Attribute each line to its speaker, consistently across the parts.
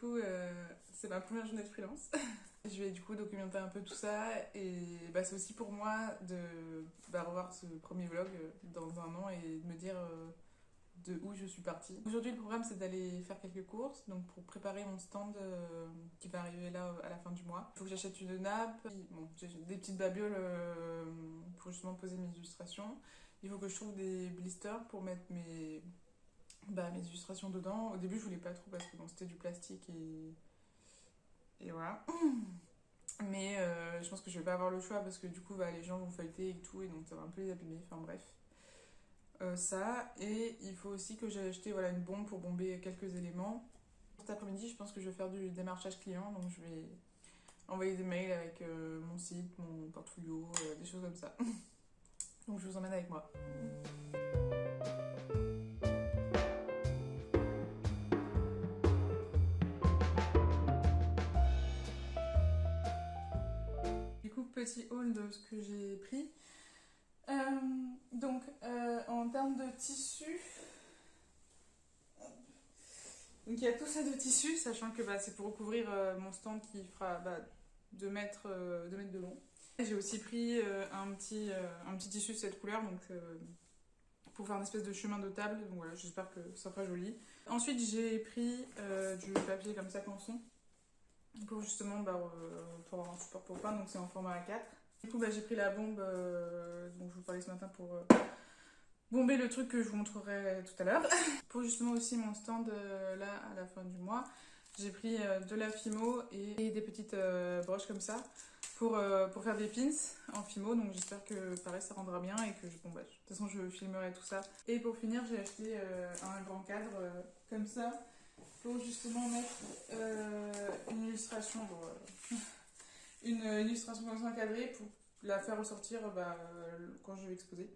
Speaker 1: coup, c'est ma première journée de freelance. Je vais du coup documenter un peu tout ça et c'est aussi pour moi de revoir ce premier vlog dans un an et de me dire de où je suis partie. Aujourd'hui, le programme, c'est d'aller faire quelques courses, donc pour préparer mon stand qui va arriver là à la fin du mois. Il faut que j'achète une nappe, bon, j'ai des petites babioles pour justement poser mes illustrations. Il faut que je trouve des blisters pour mettre mes illustrations dedans. Au début, je voulais pas trop parce que bon, c'était du plastique et voilà. Mais je pense que je vais pas avoir le choix parce que du coup, les gens vont feuilleter et tout, et donc ça va un peu les abîmer. Enfin bref. Ça, et il faut aussi que j'ai acheté une bombe pour bomber quelques éléments. Cet après-midi, je pense que je vais faire du démarchage client, donc je vais envoyer des mails avec mon site, mon portfolio, des choses comme ça. Donc je vous emmène avec moi. Du coup, petit haul de ce que j'ai pris. En termes de tissu, donc il y a tout ça de tissu, sachant que c'est pour recouvrir mon stand qui fera 2 mètres de long. J'ai aussi pris un petit tissu de cette couleur, donc pour faire une espèce de chemin de table, donc voilà, j'espère que ça fera joli. Ensuite j'ai pris du papier comme ça canson, pour justement pour avoir un support pour peindre, donc c'est en format A4. Du coup j'ai pris la bombe dont je vous parlais ce matin pour bomber le truc que je vous montrerai tout à l'heure. Pour justement aussi mon stand là à la fin du mois, j'ai pris de la Fimo et des petites broches comme ça pour faire des pins en Fimo, donc j'espère que pareil ça rendra bien et que de toute façon je filmerai tout ça. Et pour finir j'ai acheté un grand cadre comme ça pour justement mettre une illustration, une illustration comme ça encadrée pour la faire ressortir quand je vais exposer.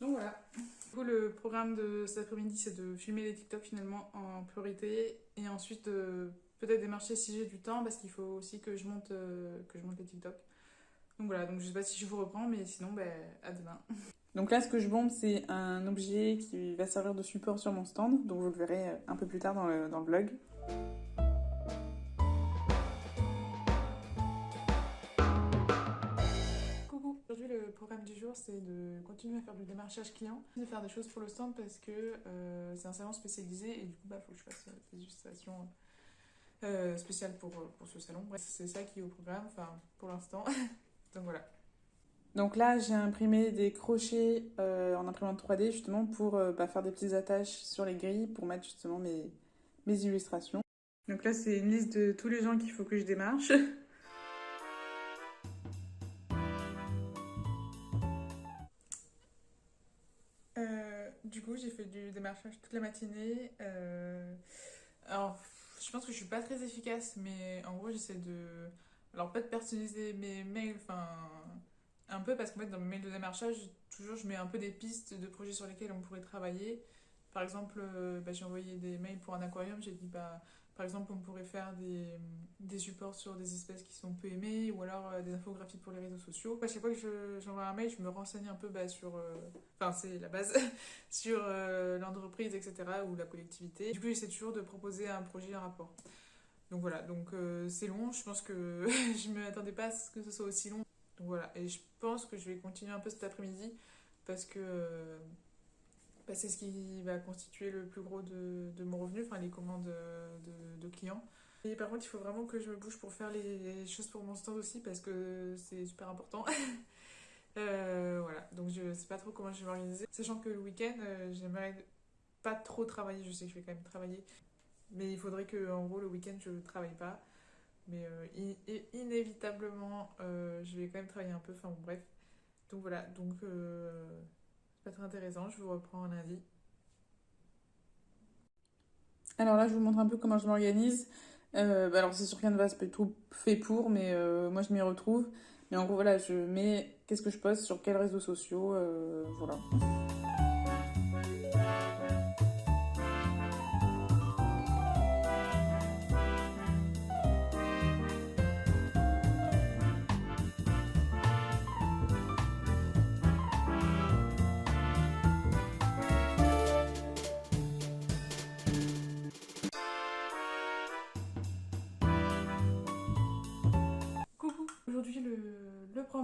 Speaker 1: Donc voilà. Du coup, le programme de cet après-midi, c'est de filmer les TikTok finalement en priorité et ensuite peut-être démarcher si j'ai du temps parce qu'il faut aussi que je monte les TikTok. Donc voilà, donc je sais pas si je vous reprends, mais sinon, à demain. Donc là, ce que je bombe, c'est un objet qui va servir de support sur mon stand, donc vous le verrez un peu plus tard dans le vlog. Aujourd'hui, le programme du jour, c'est de continuer à faire du démarchage client, de faire des choses pour le stand parce que c'est un salon spécialisé et du coup, il faut que je fasse des illustrations spéciales pour ce salon. Bref, c'est ça qui est au programme, pour l'instant. Donc voilà. Donc là, j'ai imprimé des crochets en imprimante 3D justement pour faire des petites attaches sur les grilles pour mettre justement mes illustrations. Donc là, c'est une liste de tous les gens qu'il faut que je démarche. Du coup, j'ai fait du démarchage toute la matinée. Alors, je pense que je suis pas très efficace, mais en gros, j'essaie de... Alors, pas de personnaliser mes mails, un peu, parce qu'en fait, dans mes mails de démarchage, toujours, je mets un peu des pistes de projets sur lesquels on pourrait travailler. Par exemple, j'ai envoyé des mails pour un aquarium, j'ai dit, par exemple, on pourrait faire des supports sur des espèces qui sont peu aimées, ou alors des infographies pour les réseaux sociaux. À chaque fois que j'envoie un mail, je me renseigne un peu sur... c'est la base, sur l'entreprise, etc., ou la collectivité. Du coup, j'essaie toujours de proposer un projet, un rapport. Donc voilà, c'est long, je pense que je ne m'attendais pas à ce que ce soit aussi long. Donc voilà, et je pense que je vais continuer un peu cet après-midi, parce que... c'est ce qui va constituer le plus gros de mon revenu, les commandes de clients. Et par contre, il faut vraiment que je me bouge pour faire les choses pour mon stand aussi parce que c'est super important. Voilà, donc je sais pas trop comment je vais m'organiser. Sachant que le week-end, j'aimerais pas trop travailler, je sais que je vais quand même travailler. Mais il faudrait que, en gros, le week-end, je travaille pas. Mais inévitablement, je vais quand même travailler un peu, bref. Donc voilà, c'est pas très intéressant, je vous reprends lundi. Alors là, je vous montre un peu comment je m'organise. Alors c'est sur Canva, c'est pas tout fait pour, mais moi je m'y retrouve. Mais en gros, voilà, je mets qu'est-ce que je poste sur quels réseaux sociaux, voilà.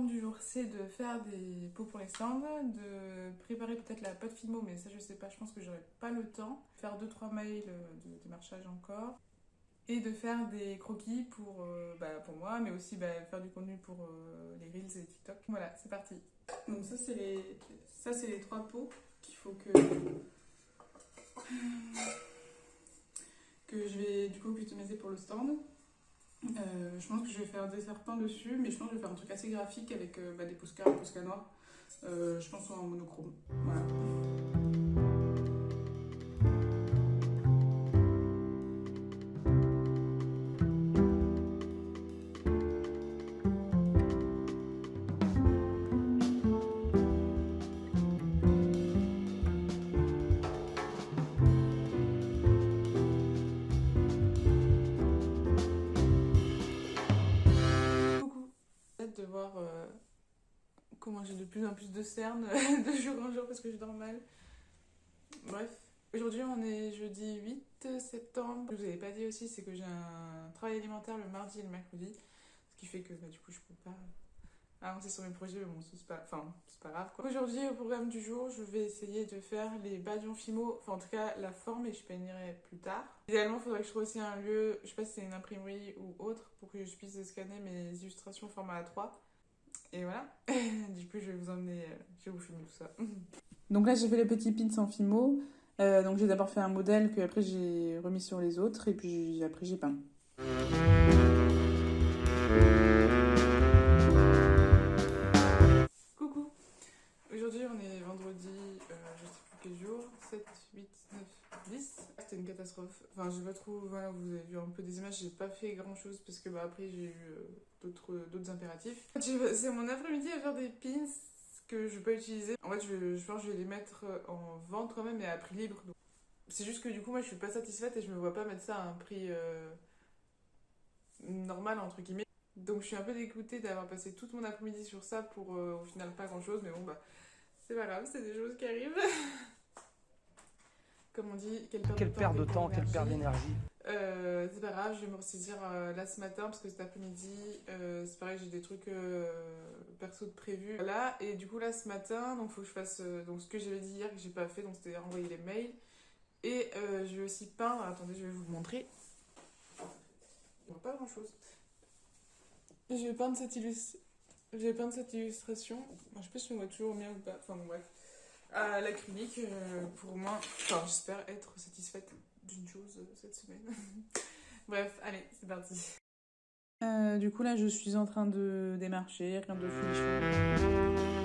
Speaker 1: programme du jour, c'est de faire des pots pour les stands, de préparer peut-être la pâte Fimo, mais ça je sais pas, je pense que j'aurai pas le temps. Faire 2-3 mails de démarchage encore. Et de faire des croquis pour moi, mais aussi faire du contenu pour les Reels et TikTok. Voilà, c'est parti. Donc ça c'est les 3 pots qu'il faut que je vais du coup customiser pour le stand. Je pense que je vais faire des serpents dessus, mais je pense que je vais faire un truc assez graphique avec des Posca noirs. Je pense en monochrome. Voilà. De voir comment j'ai de plus en plus de cernes de jour en jour parce que je dors mal. Bref, aujourd'hui on est jeudi 8 septembre. Ce que je vous avais pas dit aussi, c'est que j'ai un travail alimentaire le mardi et le mercredi, ce qui fait que du coup je peux pas avancer sur mes projets, mais bon, c'est pas grave quoi. Aujourd'hui, au programme du jour, je vais essayer de faire les badions Fimo, enfin en tout cas la forme, et je peignerai plus tard. Idéalement, il faudrait que je trouve aussi un lieu, je sais pas si c'est une imprimerie ou autre, pour que je puisse scanner mes illustrations format A3. Et voilà, du coup je vais vous emmener, je vais vous filmer tout ça. Donc là j'ai fait les petits pins en Fimo, donc j'ai d'abord fait un modèle que après j'ai remis sur les autres et puis après j'ai peint. Coucou. Aujourd'hui on est vendredi, je sais plus quel jour, 7, 8, 9, 10. C'était une catastrophe, enfin je pas trop, voilà, vous avez vu un peu des images, j'ai pas fait grand chose parce que après j'ai eu d'autres impératifs. C'est mon après-midi à faire des pins que je vais pas utiliser. En fait je pense que je vais les mettre en vente quand même, mais à prix libre. C'est juste que du coup moi je suis pas satisfaite et je me vois pas mettre ça à un prix normal entre guillemets. Donc je suis un peu dégoûtée d'avoir passé toute mon après-midi sur ça pour au final pas grand chose, mais bon c'est pas grave, c'est des choses qui arrivent. Comme on dit,
Speaker 2: quelle perte de temps, quelle perte d'énergie.
Speaker 1: C'est pas grave, je vais me ressaisir là ce matin parce que cet après-midi, c'est pareil, j'ai des trucs perso de prévus. Là, et du coup, là ce matin, donc faut que je fasse donc, ce que j'avais dit hier que j'ai pas fait, donc c'était envoyer les mails. Et je vais aussi peindre, attendez, je vais vous montrer. Il n'y a pas grand chose. Je vais peindre cette illustration. Bon, je sais pas si on voit toujours bien ou pas, enfin bon, bref. À l'acrylique pour moi, enfin j'espère être satisfaite d'une chose cette semaine. Bref, allez, c'est parti. Du coup là je suis en train de démarcher, rien de folichon.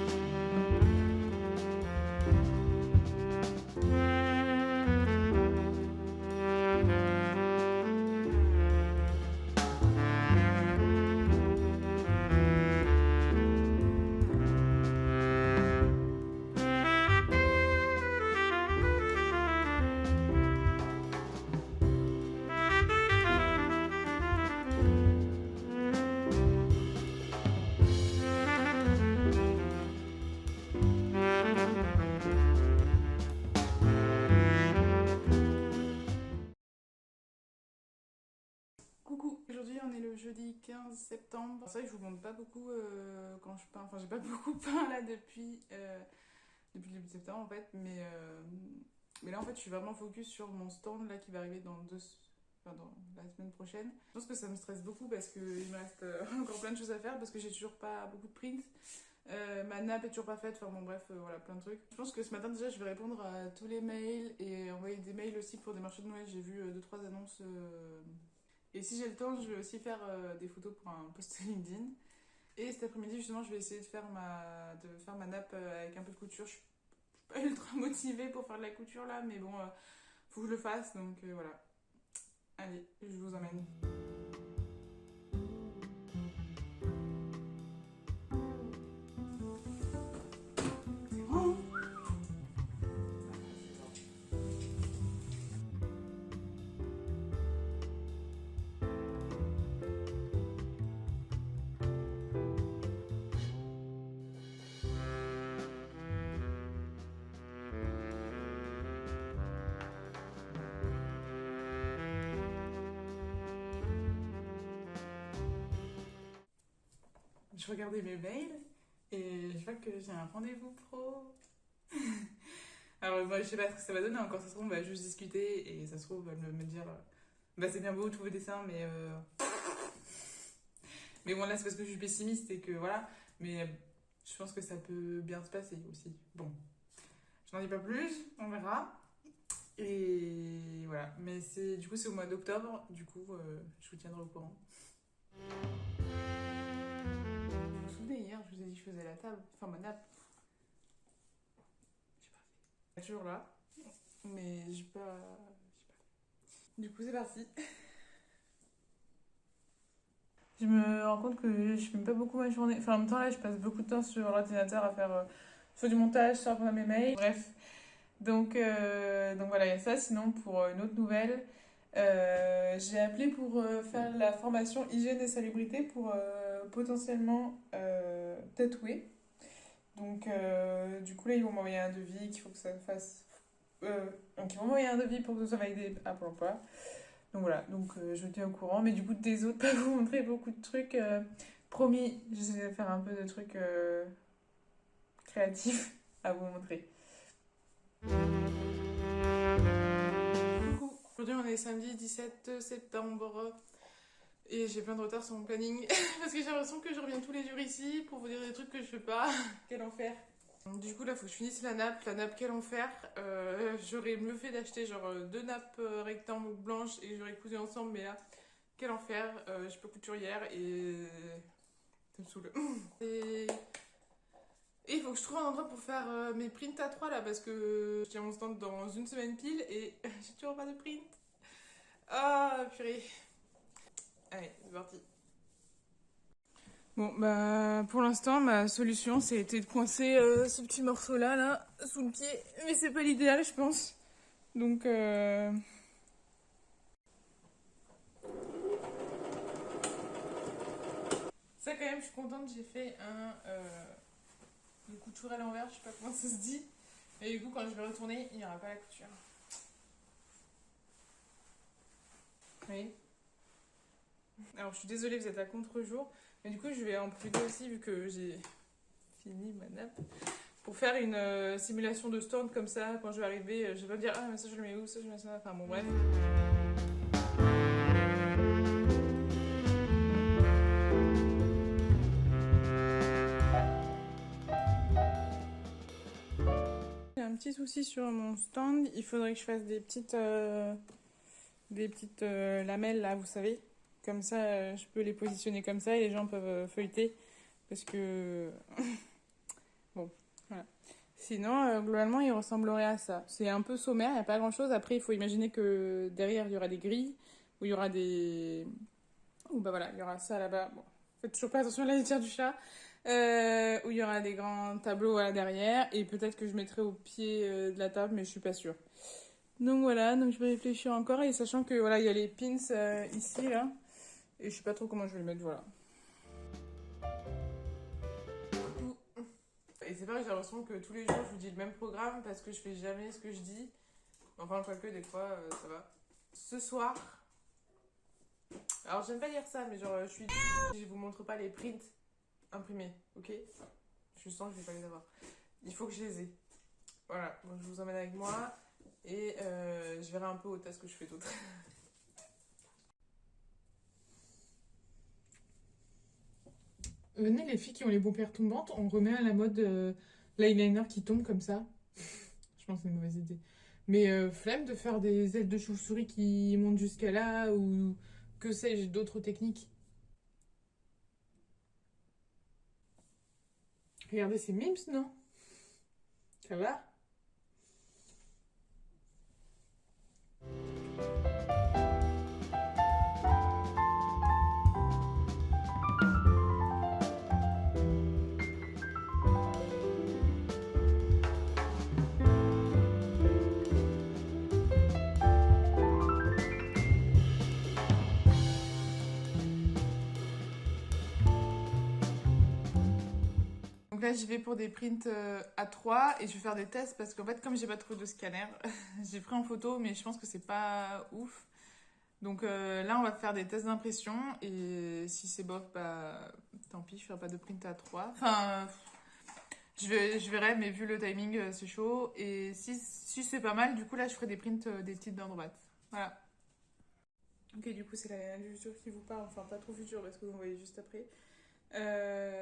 Speaker 1: Coucou, aujourd'hui on est le jeudi 15 septembre. C'est vrai que je vous montre pas beaucoup quand je peins, enfin j'ai pas beaucoup peint là depuis le début de septembre en fait, mais là en fait je suis vraiment focus sur mon stand là qui va arriver dans la semaine prochaine. Je pense que ça me stresse beaucoup parce qu'il me reste encore plein de choses à faire parce que j'ai toujours pas beaucoup de prints. Ma nappe est toujours pas faite, enfin bon bref, voilà plein de trucs. Je pense que ce matin déjà je vais répondre à tous les mails et envoyer des mails aussi pour des marchés de Noël. J'ai vu 2-3 annonces et si j'ai le temps je vais aussi faire des photos pour un post LinkedIn. Et cet après-midi justement je vais essayer de faire ma nappe avec un peu de couture. Je suis pas ultra motivée pour faire de la couture là, mais bon faut que je le fasse donc voilà. Allez, je vous emmène. Je regardais mes mails Et je vois que j'ai un rendez-vous pro. Alors, moi, je sais pas ce que ça va donner. Encore, ça se trouve, on va juste discuter et ça se trouve, elle va me dire bah, c'est bien beau tous vos dessins, mais bon, là, c'est parce que je suis pessimiste et que voilà. Mais je pense que ça peut bien se passer aussi. Bon, je n'en dis pas plus, on verra. Et voilà. Mais du coup, c'est au mois d'octobre. Du coup, je vous tiendrai au courant. Vous vous souvenez, hier, je vous ai dit que je faisais la table, enfin ma nappe. J'ai pas fait. Toujours là, mais j'ai pas. Du coup, c'est parti. Je me rends compte que je filme pas beaucoup ma journée. Enfin, en même temps, là, je passe beaucoup de temps sur l'ordinateur à faire soit du montage, soit à répondre à mes mails. Bref. Donc voilà, il y a ça. Sinon, pour une autre nouvelle, j'ai appelé pour faire la formation hygiène et salubrité pour potentiellement tatouer. Donc, du coup, là, ils vont m'envoyer un devis qu'il faut que ça fasse. Donc, ils vont m'envoyer un devis pour que ce soit validé à Pôle emploi. Donc, voilà. Donc, je vous tiens au courant. Mais du coup, désolé de ne pas vous montrer beaucoup de trucs. Promis, j'essaie de faire un peu de trucs créatifs à vous montrer. Coucou. Aujourd'hui, on est samedi 17 septembre. Et j'ai plein de retard sur mon planning. Parce que j'ai l'impression que je reviens tous les jours ici pour vous dire des trucs que je fais pas. Quel enfer. Du coup, là, il faut que je finisse la nappe. La nappe, quel enfer. J'aurais mieux fait d'acheter genre deux nappes rectangles blanches et j'aurais cousu ensemble, mais là, quel enfer. Je suis pas couturière et ça me saoule. Et il faut que je trouve un endroit pour faire mes prints à 3 là parce que je tiens mon stand dans une semaine pile et j'ai toujours pas de print. Ah, purée. Allez, c'est parti. Bon, bah, pour l'instant, ma solution, c'était de coincer ce petit morceau-là, là, sous le pied. Mais c'est pas l'idéal, je pense. Donc, ça, quand même, je suis contente. J'ai fait une couture à l'envers, je sais pas comment ça se dit. Et du coup, quand je vais retourner, il n'y aura pas la couture. Oui. Alors, je suis désolée, vous êtes à contre-jour. Mais du coup, je vais en profiter aussi, vu que j'ai fini ma nappe, pour faire une simulation de stand comme ça. Quand je vais arriver, je vais pas me dire ah, mais ça, je le mets où, ça, je mets ça. Enfin, bon, bref. J'ai un petit souci sur mon stand. Il faudrait que je fasse des petites lamelles, là, vous savez. Comme ça, je peux les positionner comme ça et les gens peuvent feuilleter. Parce que. Bon, voilà. Sinon, globalement, il ressemblerait à ça. C'est un peu sommaire, il n'y a pas grand-chose. Après, il faut imaginer que derrière, il y aura des grilles, où il y aura des... Ou bah voilà, il y aura ça là-bas. Bon, faites toujours pas attention à la litière du chat. Où il y aura des grands tableaux voilà, derrière. Et peut-être que je mettrai au pied de la table, mais je suis pas sûre. Donc voilà, donc je vais réfléchir encore. Et sachant que voilà, il y a les pins ici, là. Et je sais pas trop comment je vais les mettre, voilà. Et c'est vrai que j'ai l'impression que tous les jours je vous dis le même programme parce que je fais jamais ce que je dis. Enfin, quoique des fois ça va. Ce soir, alors j'aime pas dire ça, mais genre je vous montre pas les prints imprimés, ok? Je sens que je vais pas les avoir. Il faut que je les ai. Voilà, donc je vous emmène avec moi et je verrai un peu au tas ce que je fais d'autre. Venez les filles qui ont les paupières tombantes, on remet à la mode l'eyeliner qui tombe comme ça. Je pense que c'est une mauvaise idée. Mais flemme de faire des ailes de chauve-souris qui montent jusqu'à là ou que sais-je, d'autres techniques. Regardez ces mimes, non? Ça va? Donc là, j'y vais pour des prints A3 et je vais faire des tests parce qu'en fait, comme j'ai pas trouvé de scanner, j'ai pris en photo, mais je pense que c'est pas ouf. Donc là, on va faire des tests d'impression et si c'est bof, bah tant pis, je ferai pas de print A3. Enfin, Je verrai, mais vu le timing, c'est chaud. Et si c'est pas mal, du coup, là, je ferai des prints des petites dents droites. Voilà. Ok, du coup, c'est la future qui vous parle. Enfin, pas trop future parce que vous voyez juste après.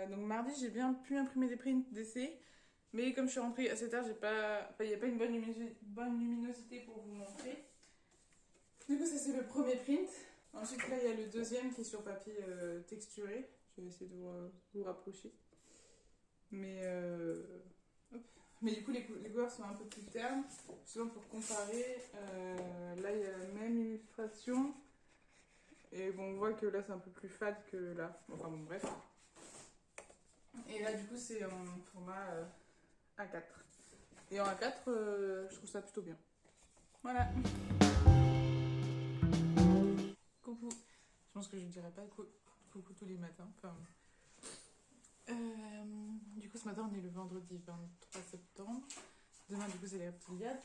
Speaker 1: Donc, mardi, j'ai bien pu imprimer des prints d'essai. Mais comme je suis rentrée assez tard, j'ai pas... enfin, il n'y a pas une bonne luminosité pour vous montrer. Du coup, ça, c'est le premier print. Ensuite, là, il y a le deuxième qui est sur papier texturé. Je vais essayer de vous rapprocher. Mais, hop. Mais du coup, les couleurs sont un peu plus ternes. Souvent, pour comparer, là, il y a la même illustration. Et bon, on voit que là, c'est un peu plus fade que là. Enfin, bon, bref. Et là, du coup, c'est en format A4. Et en A4, je trouve ça plutôt bien. Voilà. Coucou. Je pense que je ne dirais pas coucou tous les matins. Enfin, du coup, ce matin, on est le vendredi 23 septembre. Demain, du coup, c'est les reptiliades.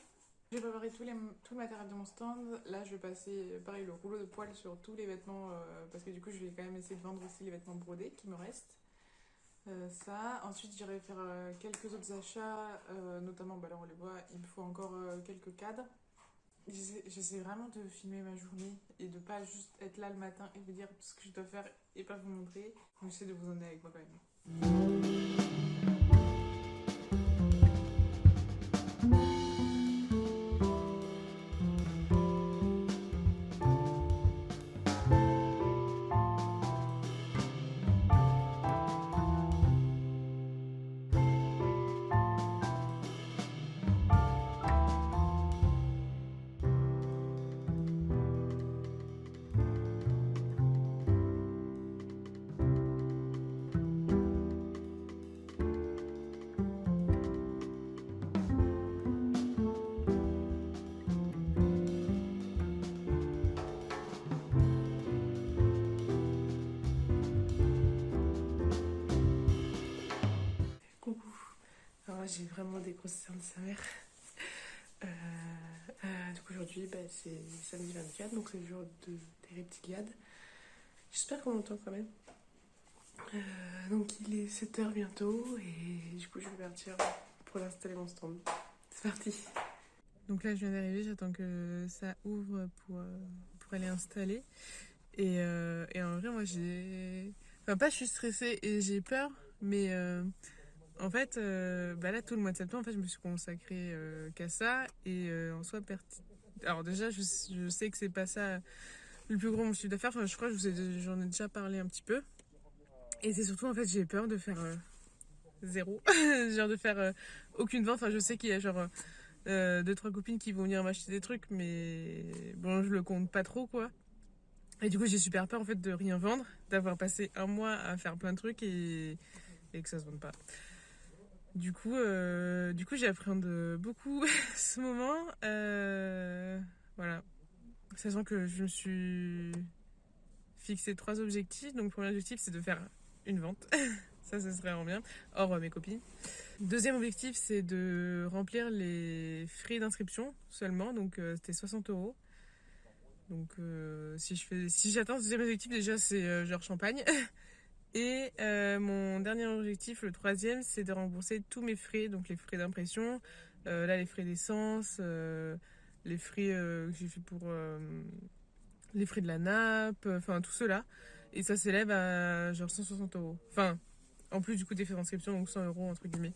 Speaker 1: J'ai préparé tout le matériel de mon stand. Là, je vais passer, pareil, le rouleau de poils sur tous les vêtements. Parce que du coup, je vais quand même essayer de vendre aussi les vêtements brodés qui me restent. Ça. Ensuite, j'irai faire quelques autres achats. Notamment, bah là, on les voit, il me faut encore quelques cadres. J'essaie vraiment de filmer ma journée et de pas juste être là le matin et vous dire tout ce que je dois faire et pas vous montrer. Donc j'essaie de vous emmener avec moi quand même. Coucou. Alors là, j'ai vraiment des grosses cernes de sa mère. Du coup, aujourd'hui, bah, c'est samedi 24, donc c'est le jour des reptiliades. J'espère qu'on m'entend quand même. Donc il est 7h bientôt et du coup, je vais partir pour installer mon stand. C'est parti. Donc là, je viens d'arriver, j'attends que ça ouvre pour aller installer. Et en vrai, moi, j'ai... Enfin, pas je suis stressée et j'ai peur, mais en fait, bah là, tout le mois de septembre, en fait, je me suis consacrée qu'à ça. Et en soi, alors déjà, je sais que c'est pas ça le plus gros mon chiffre d'affaires. Enfin, je crois que j'en ai déjà parlé un petit peu. Et c'est surtout, en fait, j'ai peur de faire zéro. Genre de faire aucune vente. Enfin, je sais qu'il y a genre 2-3 copines qui vont venir m'acheter des trucs, mais bon, je le compte pas trop, quoi. Et du coup, j'ai super peur, en fait, de rien vendre, d'avoir passé un mois à faire plein de trucs et que ça se vende pas. Du coup, j'appréhende beaucoup ce moment. Voilà. Sachant que je me suis fixé 3 objectifs. Donc, le premier objectif, c'est de faire une vente. Ça, ce serait vraiment bien. Hors mes copines. Deuxième objectif, c'est de remplir les frais d'inscription seulement. Donc, c'était 60 €. Donc, si j'atteins ce deuxième objectif, déjà, c'est genre champagne. Et mon dernier objectif, le troisième, c'est de rembourser tous mes frais, donc les frais d'impression, là les frais d'essence, les frais que j'ai fait pour les frais de la nappe, enfin tout cela. Et ça s'élève à genre 160 €. Enfin, en plus du coup des frais d'inscription, donc 100 € entre guillemets.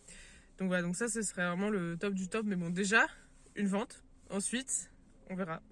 Speaker 1: Donc voilà, donc ça ce serait vraiment le top du top. Mais bon, déjà, une vente. Ensuite, on verra.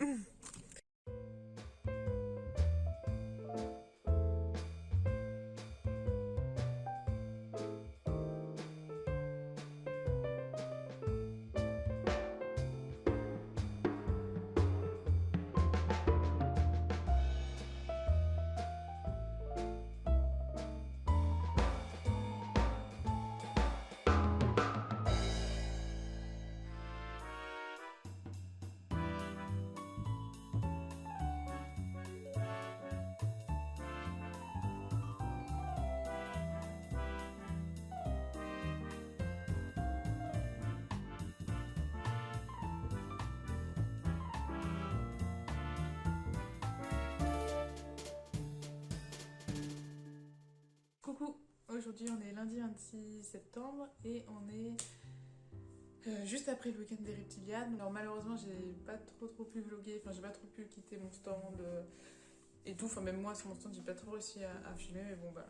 Speaker 1: Aujourd'hui on est lundi 26 septembre et on est juste après le week-end des reptiliades. Alors malheureusement j'ai pas trop pu vlogger, enfin j'ai pas trop pu quitter mon stand et tout, enfin même moi sur mon stand j'ai pas trop réussi à filmer, mais bon bah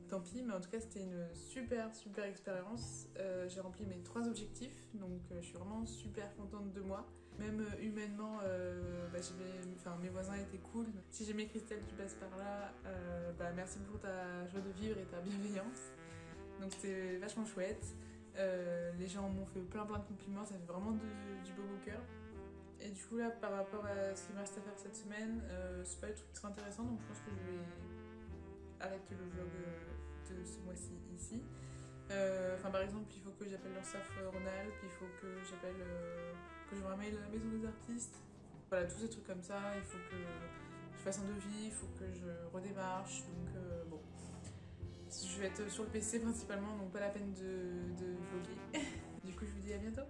Speaker 1: tant pis. Mais en tout cas c'était une super expérience. J'ai rempli mes 3 objectifs, donc je suis vraiment super contente de moi. Même humainement, mes voisins étaient cool. Si jamais Christelle tu passes par là, merci pour ta joie de vivre et ta bienveillance. Donc c'était vachement chouette. Les gens m'ont fait plein de compliments, ça fait vraiment du beau au cœur. Et du coup là par rapport à ce qu'il me reste à faire cette semaine, c'est pas des trucs très intéressants, donc je pense que je vais arrêter le vlog de ce mois-ci ici. Par exemple, il faut que j'appelle l'URSSAF Rhône-Alpes, il faut que que je ramaille la maison des artistes. Voilà, tous ces trucs comme ça, il faut que je fasse un devis, il faut que je redémarche, donc bon. Je vais être sur le PC principalement, donc pas la peine de vlogger. Du coup, je vous dis à bientôt.